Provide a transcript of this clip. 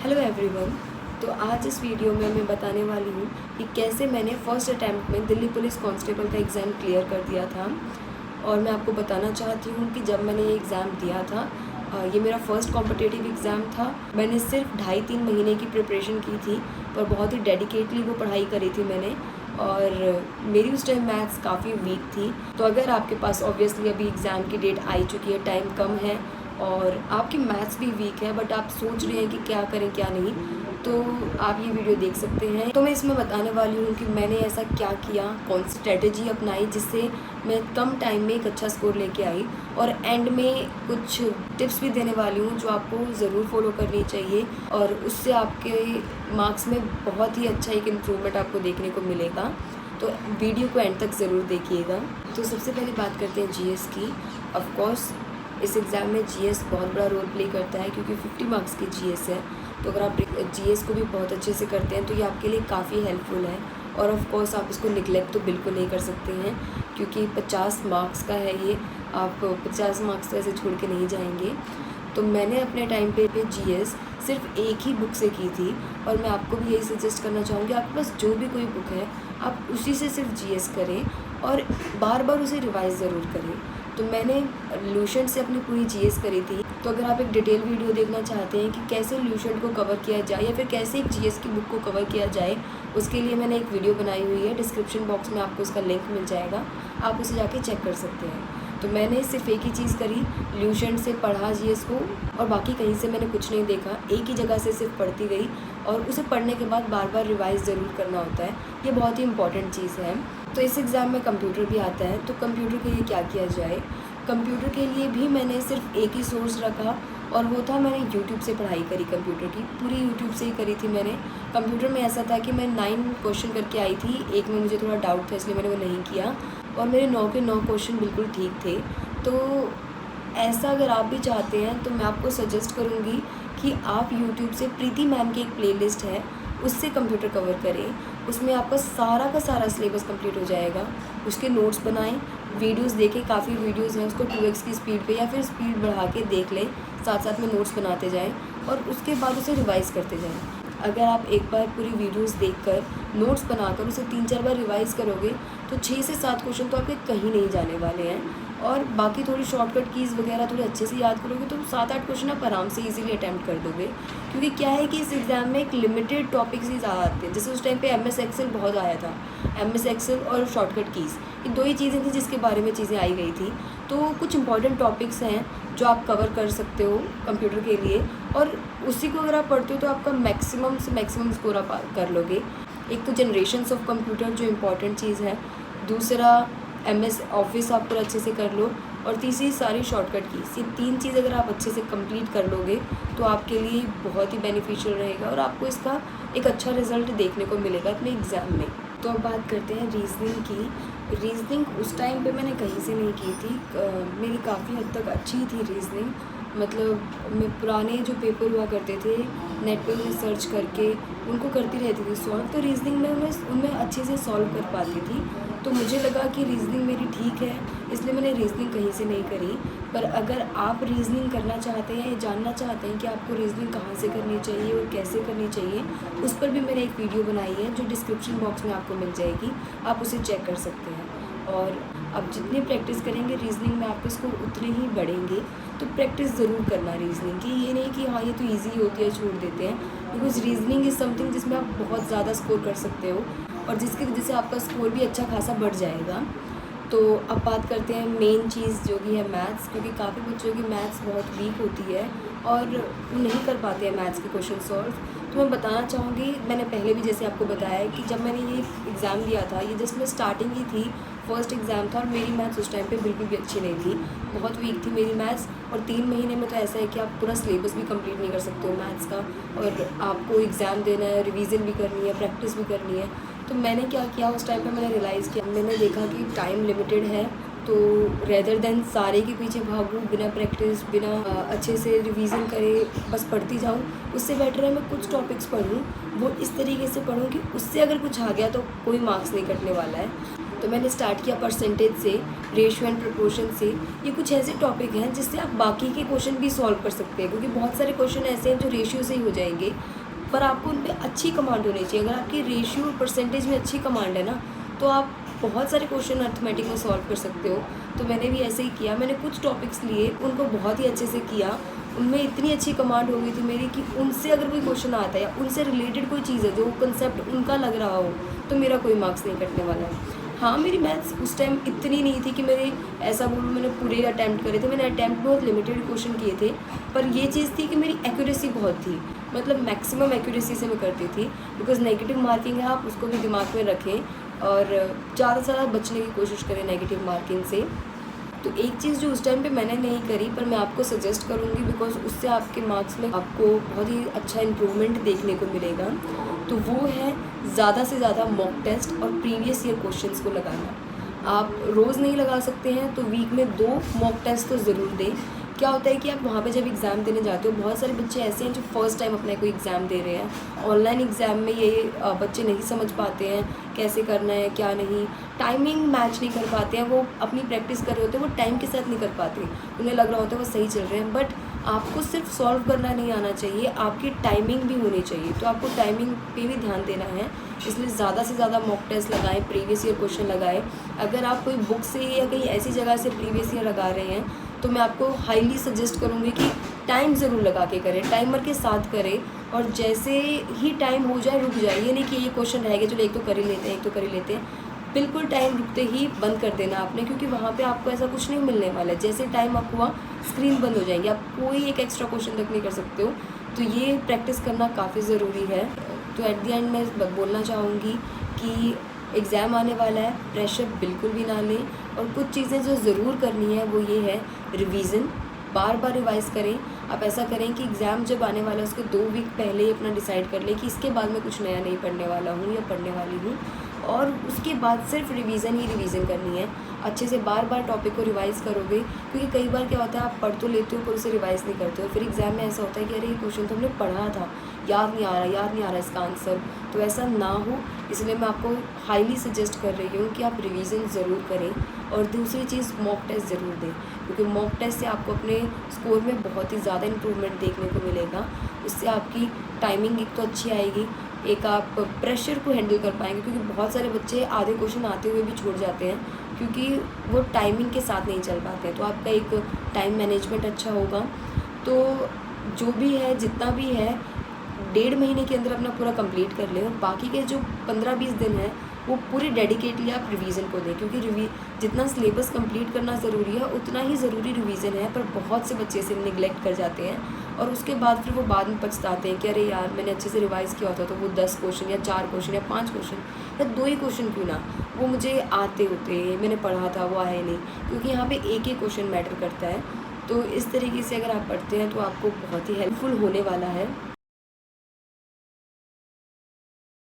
Hello everyone. तो आज इस वीडियो में मैं बताने वाली हूँ कि कैसे मैंने फ़र्स्ट अटैम्प्ट में दिल्ली पुलिस कांस्टेबल का एग्ज़ाम क्लियर कर दिया था। और मैं आपको बताना चाहती हूँ कि जब मैंने ये एग्ज़ाम दिया था, ये मेरा फ़र्स्ट कॉम्पिटिटिव एग्ज़ाम था। मैंने सिर्फ 2.5-3 महीने की प्रिपरेशन की थी, पर बहुत ही डेडिकेटली वो पढ़ाई करी थी मैंने। और मेरी उस टाइम मैथ्स काफ़ी वीक थी। तो अगर आपके पास ऑब्वियसली अभी एग्ज़ाम की डेट आई चुकी है, टाइम कम है और आपकी मैथ्स भी वीक है, बट आप सोच रहे हैं कि क्या करें क्या नहीं, तो आप ये वीडियो देख सकते हैं। तो मैं इसमें बताने वाली हूँ कि मैंने ऐसा क्या किया, कौन सी स्ट्रेटजी अपनाई जिससे मैं कम टाइम में एक अच्छा स्कोर लेके आई। और एंड में कुछ टिप्स भी देने वाली हूँ जो आपको ज़रूर फॉलो करनी चाहिए, और उससे आपके मार्क्स में बहुत ही अच्छा एक इम्प्रूवमेंट आपको देखने को मिलेगा। तो वीडियो को एंड तक ज़रूर देखिएगा। तो सबसे पहले बात करते हैं जीएस की। ऑफ कोर्स इस एग्ज़ाम में जीएस बहुत बड़ा रोल प्ले करता है, क्योंकि 50 मार्क्स की जीएस है। तो अगर आप जीएस को भी बहुत अच्छे से करते हैं तो ये आपके लिए काफ़ी हेल्पफुल है। और ऑफ कोर्स आप इसको निगलेक्ट तो बिल्कुल नहीं कर सकते हैं, क्योंकि 50 मार्क्स का है ये। आप 50 मार्क्स तो ऐसे छोड़ के नहीं जाएंगे। तो मैंने अपने टाइम पे जीएस सिर्फ एक ही बुक से की थी, और मैं आपको भी यही सजेस्ट करना चाहूँगी, आपके पास जो भी कोई बुक है आप उसी से सिर्फ जीएस करें और बार बार उसे रिवाइज़ ज़रूर करें। तो मैंने ल्यूसेंट से अपनी पूरी जीएस करी थी। तो अगर आप एक डिटेल वीडियो देखना चाहते हैं कि कैसे ल्यूसेंट को कवर किया जाए या फिर कैसे एक जीएस की बुक को कवर किया जाए, उसके लिए मैंने एक वीडियो बनाई हुई है। डिस्क्रिप्शन बॉक्स में आपको उसका लिंक मिल जाएगा, आप उसे जाके चेक कर सकते हैं। तो मैंने सिर्फ एक ही चीज़ करी, ल्यूसेंट से पढ़ा जीएस को, और बाकी कहीं से मैंने कुछ नहीं देखा। एक ही जगह से सिर्फ पढ़ती गई, और उसे पढ़ने के बाद बार बार रिवाइज़ ज़रूर करना होता है। ये बहुत ही इंपॉर्टेंट चीज़ है। तो इस एग्ज़ाम में कंप्यूटर भी आता है, तो कंप्यूटर के लिए क्या किया जाए। कंप्यूटर के लिए भी मैंने सिर्फ एक ही सोर्स रखा, और वो था मैंने यूट्यूब से पढ़ाई करी। कंप्यूटर की पूरी यूट्यूब से ही करी थी मैंने। कंप्यूटर में ऐसा था कि मैं 9 क्वेश्चन करके आई थी, एक में मुझे थोड़ा डाउट था इसलिए मैंने वो नहीं किया, और मेरे 9 के 9 क्वेश्चन बिल्कुल ठीक थे। तो ऐसा अगर आप भी चाहते हैं तो मैं आपको सजेस्ट करूँगी कि आप यूट्यूब से प्रीति मैम की एक प्लेलिस्ट है, उससे कंप्यूटर कवर करें। उसमें आपका सारा का सारा सिलेबस कंप्लीट हो जाएगा। उसके नोट्स बनाएं, वीडियोस देखें, काफ़ी वीडियोस हैं, उसको 2x की स्पीड पे या फिर स्पीड बढ़ा के देख लें, साथ साथ में नोट्स बनाते जाएं, और उसके बाद उसे रिवाइज़ करते जाएं। अगर आप एक बार पूरी वीडियोस देखकर नोट्स बनाकर उसे 3-4 बार रिवाइज़ करोगे तो 6 से 7 क्वेश्चन तो आपके कहीं नहीं जाने वाले हैं। और बाकी थोड़ी शॉर्टकट कीज़ वगैरह थोड़े अच्छे से याद करोगे तो 7-8 क्वेश्चन आप आराम से इजीली अटैम्प्ट कर दोगे। क्योंकि क्या है कि इस एग्ज़ाम में एक लिमिटेड टॉपिक्स ही ज़्यादा आते हैं। जैसे उस टाइम पे एमएस एक्सेल बहुत आया था, एमएस एक्सेल और शॉर्टकट कीज़, ये 2 ही चीज़ें थी जिसके बारे में चीज़ें आई गई थी। तो कुछ इंपॉर्टेंट टॉपिक्स हैं जो आप कवर कर सकते हो कंप्यूटर के लिए, और उसी को अगर आप पढ़ते हो तो आपका मैक्सिमम से मैक्सिमम स्कोर आप कर लोगे। एक तो जनरेशन्स ऑफ कंप्यूटर जो इम्पॉर्टेंट चीज़ है, दूसरा एमएस ऑफिस आप पूरा अच्छे से कर लो, और तीसरी सारी शॉर्टकट कीज़। ये 3 चीज़ अगर आप अच्छे से कंप्लीट कर लोगे तो आपके लिए बहुत ही बेनिफिशियल रहेगा, और आपको इसका एक अच्छा रिज़ल्ट देखने को मिलेगा अपने एग्ज़ाम में। तो अब बात करते हैं रीजनिंग की। रीजनिंग उस टाइम पे मैंने कहीं से नहीं की थी। मेरी काफ़ी हद तक अच्छी थी रीजनिंग। मतलब मैं पुराने जो पेपर हुआ करते थे नेट पे मैं सर्च करके उनको करती रहती थी सॉल्व। तो रीजनिंग में उनमें अच्छे से सॉल्व कर पाती थी। तो मुझे लगा कि रीजनिंग मेरी ठीक है, इसलिए मैंने रीजनिंग कहीं से नहीं करी। पर अगर आप रीजनिंग करना चाहते हैं या जानना चाहते हैं कि आपको रीजनिंग कहाँ से करनी चाहिए और कैसे करनी चाहिए, उस पर भी मैंने एक वीडियो बनाई है जो डिस्क्रिप्शन बॉक्स में आपको मिल जाएगी, आप उसे चेक कर सकते हैं। और अब जितनी प्रैक्टिस करेंगे रीजनिंग में आपके स्कोर उतने ही बढ़ेंगे। तो प्रैक्टिस ज़रूर करना रीजनिंग की। ये नहीं कि हाँ ये तो ईजी होती है छोड़ देते हैं, बिकॉज रीजनिंग इज़ समथिंग जिसमें आप बहुत ज़्यादा स्कोर कर सकते हो, और जिसकी वजह से आपका स्कोर भी अच्छा खासा बढ़ जाएगा। तो अब बात करते हैं मेन चीज़ जो कि है मैथ्स, क्योंकि काफ़ी बच्चों की मैथ्स बहुत वीक होती है और वो नहीं कर पाते हैं मैथ्स के क्वेश्चन सॉल्व। तो मैं बताना चाहूँगी, मैंने पहले भी जैसे आपको बताया है कि जब मैंने ये एग्ज़ाम दिया था, ये जस्ट मैं स्टार्टिंग ही थी, फर्स्ट एग्ज़ाम था, और मेरी मैथ्स उस टाइम पे बिल्कुल भी अच्छी नहीं थी, बहुत वीक थी मेरी मैथ्स। और 3 महीने में तो ऐसा है कि आप पूरा सिलेबस भी कंप्लीट नहीं कर सकते हो मैथ्स का, और आपको एग्ज़ाम देना है, रिवीजन भी करनी है, प्रैक्टिस भी करनी है। तो मैंने क्या किया उस टाइम पे, मैंने रियलाइज़ किया, मैंने देखा कि टाइम लिमिटेड है, तो रेदर देन सारे के पीछे भागूँ बिना प्रैक्टिस, बिना अच्छे से रिवीजन करे बस पढ़ती जाऊँ, उससे बेटर है मैं कुछ टॉपिक्स पढ़ूँ, वो इस तरीके से पढूँ कि उससे अगर कुछ आ गया तो कोई मार्क्स नहीं कटने वाला है। तो मैंने स्टार्ट किया परसेंटेज से, रेशियो एंड प्रोपोर्शन से। ये कुछ ऐसे टॉपिक हैं जिससे आप बाकी के क्वेश्चन भी सॉल्व कर सकते हैं, क्योंकि बहुत सारे क्वेश्चन ऐसे हैं जो रेशियो से ही हो जाएंगे, पर आपको उन पर अच्छी कमांड होनी चाहिए। अगर आपकी रेशियो और परसेंटेज में अच्छी कमांड है ना, तो आप बहुत सारे क्वेश्चन अर्थमेटिक में सॉल्व कर सकते हो। तो मैंने भी ऐसे ही किया। मैंने कुछ टॉपिक्स लिए, उनको बहुत ही अच्छे से किया। उनमें इतनी अच्छी कमांड हो गई थी मेरी कि उनसे अगर कोई क्वेश्चन आता है या उनसे रिलेटेड कोई चीज़ है जो कंसेप्ट उनका लग रहा हो, तो मेरा कोई मार्क्स नहीं कटने वाला है। हाँ, मेरी मैथ्स उस टाइम इतनी नहीं थी कि मेरे ऐसा बोलूँ मैंने पूरे अटैम्प्ट करे थे। मैंने अटैम्प्ट बहुत लिमिटेड क्वेश्चन किए थे, पर ये चीज़ थी कि मेरी एक्यूरेसी बहुत थी, मतलब मैक्सिमम एक्यूरेसी से मैं करती थी। बिकॉज नेगेटिव मार्किंग है, आप उसको भी दिमाग में रखें और ज़्यादा से ज़्यादा बचने की कोशिश करें नेगेटिव मार्किंग से। तो एक चीज़ जो उस टाइम पे मैंने नहीं करी, पर मैं आपको सजेस्ट करूँगी, बिकॉज उससे आपके मार्क्स में आपको बहुत ही अच्छा इम्प्रूवमेंट देखने को मिलेगा, तो वो है ज़्यादा से ज़्यादा मॉक टेस्ट और प्रीवियस ईयर क्वेश्चंस को लगाना। आप रोज़ नहीं लगा सकते हैं, तो वीक में 2 मॉक टेस्ट तो ज़रूर दें। क्या होता है कि आप वहाँ पे जब एग्ज़ाम देने जाते हो, बहुत सारे बच्चे ऐसे हैं जो फर्स्ट टाइम अपने कोई एग्ज़ाम दे रहे हैं। ऑनलाइन एग्ज़ाम में ये बच्चे नहीं समझ पाते हैं कैसे करना है क्या नहीं, टाइमिंग मैच नहीं कर पाते हैं। वो अपनी प्रैक्टिस कर रहे होते हैं, वो टाइम के साथ नहीं कर पाते, उन्हें लग रहा होता है वो सही चल रहे हैं। बट आपको सिर्फ सॉल्व करना नहीं आना चाहिए, आपकी टाइमिंग भी होनी चाहिए। तो आपको टाइमिंग पे भी ध्यान देना है, इसलिए ज़्यादा से ज़्यादा मॉक टेस्ट लगाएं, प्रीवियस ईयर क्वेश्चन लगाएं। अगर आप कोई बुक से या कहीं ऐसी जगह से प्रीवियस ईयर लगा रहे हैं, तो मैं आपको हाईली सजेस्ट करूँगी कि टाइम ज़रूर लगा के करें, टाइमर के साथ करें। और जैसे ही टाइम हो जाए रुक जाए, ये नहीं कि ये क्वेश्चन रह गया चलो एक तो कर ही लेते हैं, एक तो कर ही लेते हैं। बिल्कुल टाइम रुकते ही बंद कर देना आपने, क्योंकि वहाँ पे आपको ऐसा कुछ नहीं मिलने वाला है। जैसे टाइम अप हुआ स्क्रीन बंद हो जाएंगी, आप कोई एक एक्स्ट्रा क्वेश्चन तक नहीं कर सकते हो। तो ये प्रैक्टिस करना काफ़ी ज़रूरी है। तो एट द एंड मैं बोलना चाहूँगी कि एग्ज़ाम आने वाला है, प्रेशर बिल्कुल भी ना लें। और कुछ चीज़ें जो ज़रूर करनी है वो ये है रिवीज़न, बार बार रिवाइज़ करें। आप ऐसा करें कि एग्ज़ाम जब आने वाला है उसके 2 वीक पहले ही अपना डिसाइड कर लें कि इसके बाद मैं कुछ नया नहीं पढ़ने वाला हूँ या पढ़ने वाली हूँ, और उसके बाद सिर्फ रिवीज़न ही रिवीज़न करनी है। अच्छे से बार बार टॉपिक को रिवाइज़ करोगे, क्योंकि कई बार क्या होता है आप पढ़ तो लेते हो पर उसे रिवाइज़ नहीं करते हो, फिर एग्ज़ाम में ऐसा होता है कि अरे ये क्वेश्चन तो हमने पढ़ा था, याद नहीं आ रहा इसका आंसर। तो ऐसा ना हो, इसलिए मैं आपको हाईली सजेस्ट कर रही हूँ कि आप रिवीजन ज़रूर करें। और दूसरी चीज़ मॉक टेस्ट ज़रूर दें, क्योंकि मॉक टेस्ट से आपको अपने स्कोर में बहुत ही ज़्यादा इम्प्रूवमेंट देखने को मिलेगा। उससे आपकी टाइमिंग एक तो अच्छी आएगी, एक आप प्रेशर को हैंडल कर पाएंगे, क्योंकि बहुत सारे बच्चे आधे क्वेश्चन आते हुए भी छोड़ जाते हैं क्योंकि वो टाइमिंग के साथ नहीं चल पाते हैं। तो आपका एक टाइम मैनेजमेंट अच्छा होगा। तो जो भी है जितना भी है 1.5 महीने के अंदर अपना पूरा कंप्लीट कर लें, और बाकी के जो 15-20 दिन हैं वो पूरे डेडिकेटली आप रिवीजन को दें, क्योंकि जितना सिलेबस कंप्लीट करना ज़रूरी है उतना ही ज़रूरी रिवीजन है। पर बहुत से बच्चे इसे निगलेक्ट कर जाते हैं और उसके बाद फिर वो बाद में पछताते हैं कि अरे यार मैंने अच्छे से रिवाइज़ किया होता तो वो 10 क्वेश्चन या 4 क्वेश्चन या 5 क्वेश्चन या 2 ही क्वेश्चन क्यों ना वो मुझे आते होते, मैंने पढ़ा था वो आए नहीं, क्योंकि यहाँ पे एक ही क्वेश्चन मैटर करता है। तो इस तरीके से अगर आप पढ़ते हैं तो आपको बहुत ही हेल्पफुल होने वाला है।